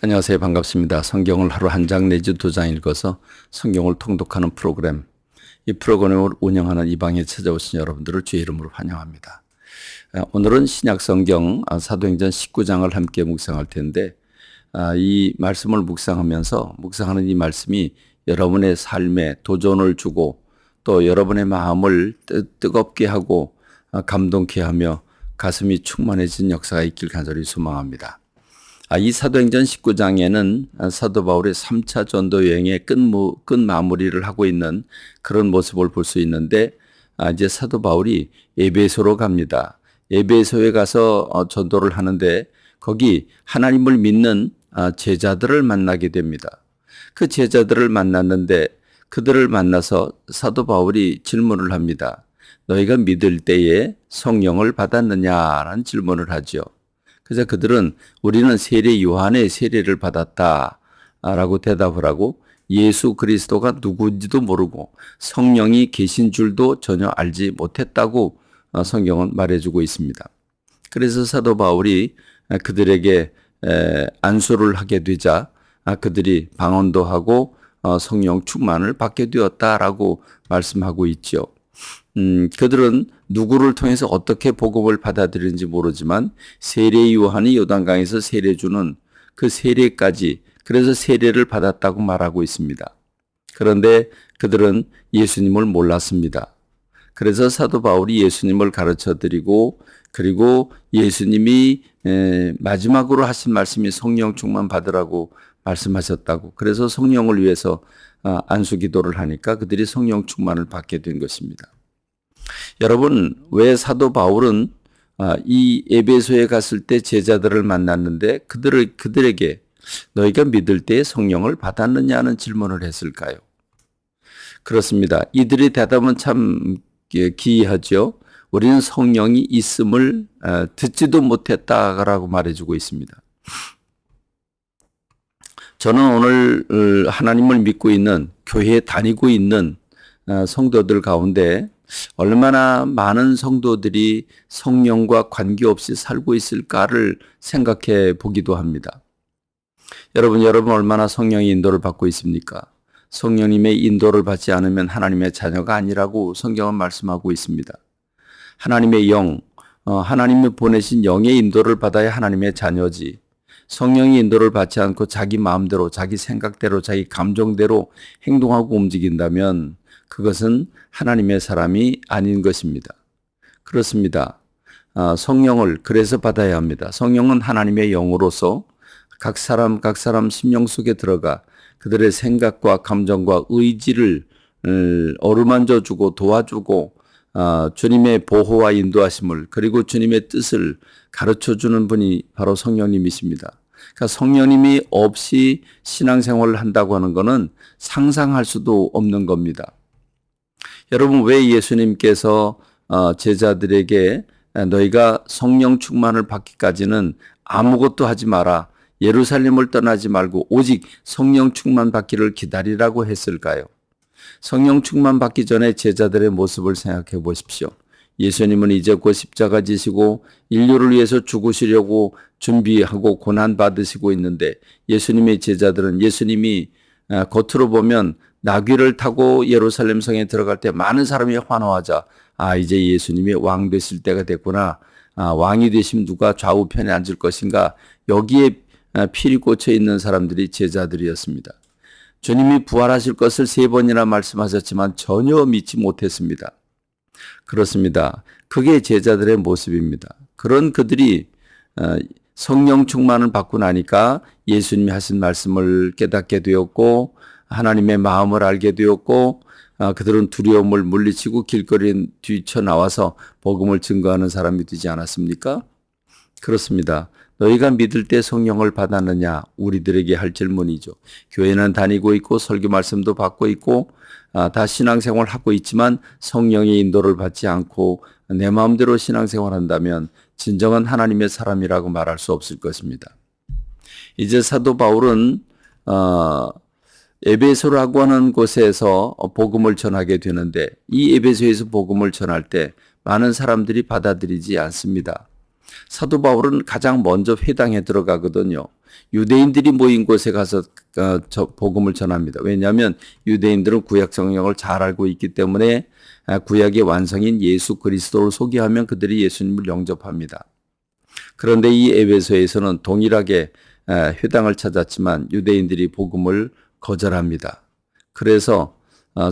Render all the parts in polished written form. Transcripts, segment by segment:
안녕하세요. 반갑습니다. 성경을 하루 한 장 내지 두 장 읽어서 성경을 통독하는 프로그램. 이 프로그램을 운영하는 이 방에 찾아오신 여러분들을 주의 이름으로 환영합니다. 오늘은 신약 성경 사도행전 19장을 함께 묵상할 텐데, 이 말씀을 묵상하는 이 말씀이 여러분의 삶에 도전을 주고 또 여러분의 마음을 뜨겁게 하고 감동케 하며 가슴이 충만해진 역사가 있길 간절히 소망합니다. 이 사도행전 19장에는 사도 바울의 3차 전도 여행의 끝마무리를 하고 있는 그런 모습을 볼 수 있는데, 이제 사도 바울이 에베소로 갑니다. 에베소에 가서 전도를 하는데 거기 하나님을 믿는 제자들을 만나게 됩니다. 그 제자들을 만났는데 그들을 만나서 사도 바울이 질문을 합니다. 너희가 믿을 때에 성령을 받았느냐라는 질문을 하죠. 그래서 그들은 우리는 세례 요한의 세례를 받았다라고 대답을 하고 예수 그리스도가 누구인지도 모르고 성령이 계신 줄도 전혀 알지 못했다고 성경은 말해주고 있습니다. 그래서 사도 바울이 그들에게 안수를 하게 되자 그들이 방언도 하고 성령 충만을 받게 되었다라고 말씀하고 있죠. 그들은 누구를 통해서 어떻게 복음을 받아들이는지 모르지만 세례 요한이 요단강에서 세례 주는 그 세례까지, 그래서 세례를 받았다고 말하고 있습니다. 그런데 그들은 예수님을 몰랐습니다. 그래서 사도 바울이 예수님을 가르쳐 드리고, 그리고 예수님이 마지막으로 하신 말씀이 성령 충만 받으라고 말씀하셨다고, 그래서 성령을 위해서 안수 기도를 하니까 그들이 성령 충만을 받게 된 것입니다. 여러분, 왜 사도 바울은 이 에베소에 갔을 때 제자들을 만났는데 그들에게 너희가 믿을 때 성령을 받았느냐는 질문을 했을까요? 그렇습니다. 이들의 대답은 참 기이하죠. 우리는 성령이 있음을 듣지도 못했다라고 말해주고 있습니다. 저는 오늘 하나님을 믿고 있는, 교회에 다니고 있는 성도들 가운데 얼마나 많은 성도들이 성령과 관계없이 살고 있을까를 생각해 보기도 합니다. 여러분 얼마나 성령의 인도를 받고 있습니까? 성령님의 인도를 받지 않으면 하나님의 자녀가 아니라고 성경은 말씀하고 있습니다. 하나님의 영, 하나님이 보내신 영의 인도를 받아야 하나님의 자녀지. 성령의 인도를 받지 않고 자기 마음대로, 자기 생각대로, 자기 감정대로 행동하고 움직인다면 그것은 하나님의 사람이 아닌 것입니다. 그렇습니다. 성령을 그래서 받아야 합니다. 성령은 하나님의 영으로서 각 사람 심령 속에 들어가 그들의 생각과 감정과 의지를 어루만져 주고 도와주고 주님의 보호와 인도하심을, 그리고 주님의 뜻을 가르쳐 주는 분이 바로 성령님이십니다. 그러니까 성령님이 없이 신앙생활을 한다고 하는 것은 상상할 수도 없는 겁니다. 여러분, 왜 예수님께서 제자들에게 너희가 성령 충만을 받기까지는 아무것도 하지 마라, 예루살렘을 떠나지 말고 오직 성령 충만 받기를 기다리라고 했을까요? 성령 충만 받기 전에 제자들의 모습을 생각해 보십시오. 예수님은 이제 곧 십자가 지시고 인류를 위해서 죽으시려고 준비하고 고난 받으시고 있는데, 예수님의 제자들은 예수님이 겉으로 보면 나귀를 타고 예루살렘 성에 들어갈 때 많은 사람이 환호하자, 이제 예수님이 왕 되실 때가 됐구나. 왕이 되시면 누가 좌우편에 앉을 것인가. 여기에 필이 꽂혀 있는 사람들이 제자들이었습니다. 주님이 부활하실 것을 3번이나 말씀하셨지만 전혀 믿지 못했습니다. 그렇습니다. 그게 제자들의 모습입니다. 그런 그들이 성령 충만을 받고 나니까 예수님이 하신 말씀을 깨닫게 되었고 하나님의 마음을 알게 되었고, 그들은 두려움을 물리치고 길거리에 뛰쳐나와서 복음을 증거하는 사람이 되지 않았습니까? 그렇습니다. 너희가 믿을 때 성령을 받았느냐, 우리들에게 할 질문이죠. 교회는 다니고 있고 설교 말씀도 받고 있고 다 신앙생활을 하고 있지만 성령의 인도를 받지 않고 내 마음대로 신앙생활한다면 진정한 하나님의 사람이라고 말할 수 없을 것입니다. 이제 사도 바울은 에베소라고 하는 곳에서 복음을 전하게 되는데, 이 에베소에서 복음을 전할 때 많은 사람들이 받아들이지 않습니다. 사도 바울은 가장 먼저 회당에 들어가거든요. 유대인들이 모인 곳에 가서 복음을 전합니다. 왜냐하면 유대인들은 구약 성경을 잘 알고 있기 때문에 구약의 완성인 예수 그리스도를 소개하면 그들이 예수님을 영접합니다. 그런데 이 에베소에서는 동일하게 회당을 찾았지만 유대인들이 복음을 거절합니다. 그래서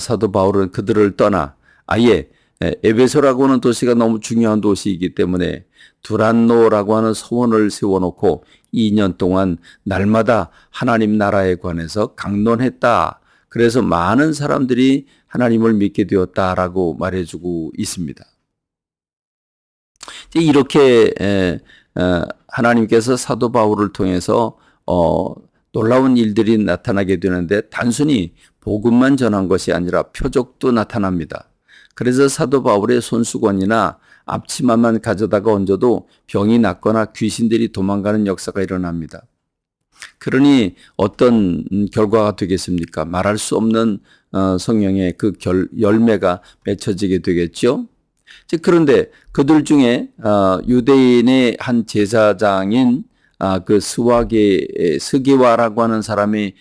사도 바울은 그들을 떠나 아예 에베소라고 하는 도시가 너무 중요한 도시이기 때문에 두란노라고 하는 서원을 세워놓고 2년 동안 날마다 하나님 나라에 관해서 강론했다. 그래서 많은 사람들이 하나님을 믿게 되었다라고 말해주고 있습니다. 이렇게 하나님께서 사도 바울을 통해서 놀라운 일들이 나타나게 되는데 단순히 복음만 전한 것이 아니라 표적도 나타납니다. 그래서 사도 바울의 손수건이나 앞치마만 가져다가 얹어도 병이 낫거나 귀신들이 도망가는 역사가 일어납니다. 그러니 어떤 결과가 되겠습니까? 말할 수 없는 성령의 그 열매가 맺혀지게 되겠죠. 그런데 그들 중에 유대인의 한 제사장인 그 스게와라고 하는 사람이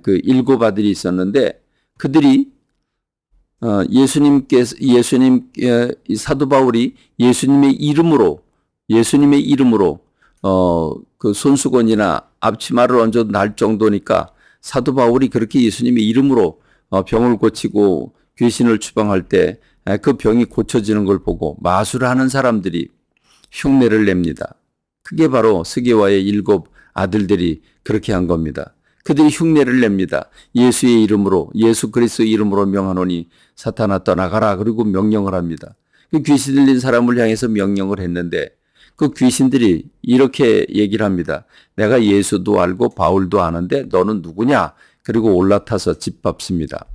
그 7 아들이 있었는데 그들이 사도 바울이 예수님의 이름으로 그 손수건이나 앞치마를 얹어도 날 정도니까 사도 바울이 그렇게 예수님의 이름으로 병을 고치고 귀신을 추방할 때 그 병이 고쳐지는 걸 보고 마술하는 사람들이 흉내를 냅니다. 그게 바로 스게와의 7 아들들이 그렇게 한 겁니다. 그들이 흉내를 냅니다. 예수의 이름으로, 예수 그리스도의 이름으로 명하노니 사탄아 떠나가라. 그리고 명령을 합니다. 그 귀신 들린 사람을 향해서 명령을 했는데 그 귀신들이 이렇게 얘기를 합니다. 내가 예수도 알고 바울도 아는데 너는 누구냐? 그리고 올라타서 짓밟습니다.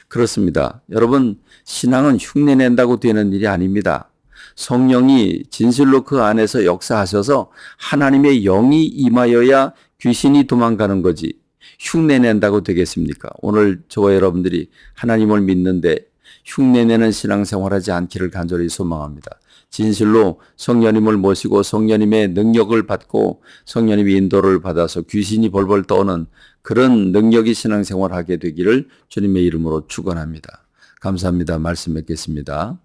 그렇습니다. 여러분, 신앙은 흉내낸다고 되는 일이 아닙니다. 성령이 진실로 그 안에서 역사하셔서 하나님의 영이 임하여야 귀신이 도망가는 거지 흉내낸다고 되겠습니까? 오늘 저와 여러분들이 하나님을 믿는데 흉내내는 신앙생활하지 않기를 간절히 소망합니다. 진실로 성령님을 모시고 성령님의 능력을 받고 성령님의 인도를 받아서 귀신이 벌벌 떠오는 그런 능력의 신앙생활하게 되기를 주님의 이름으로 축원합니다. 감사합니다. 말씀 맺겠습니다.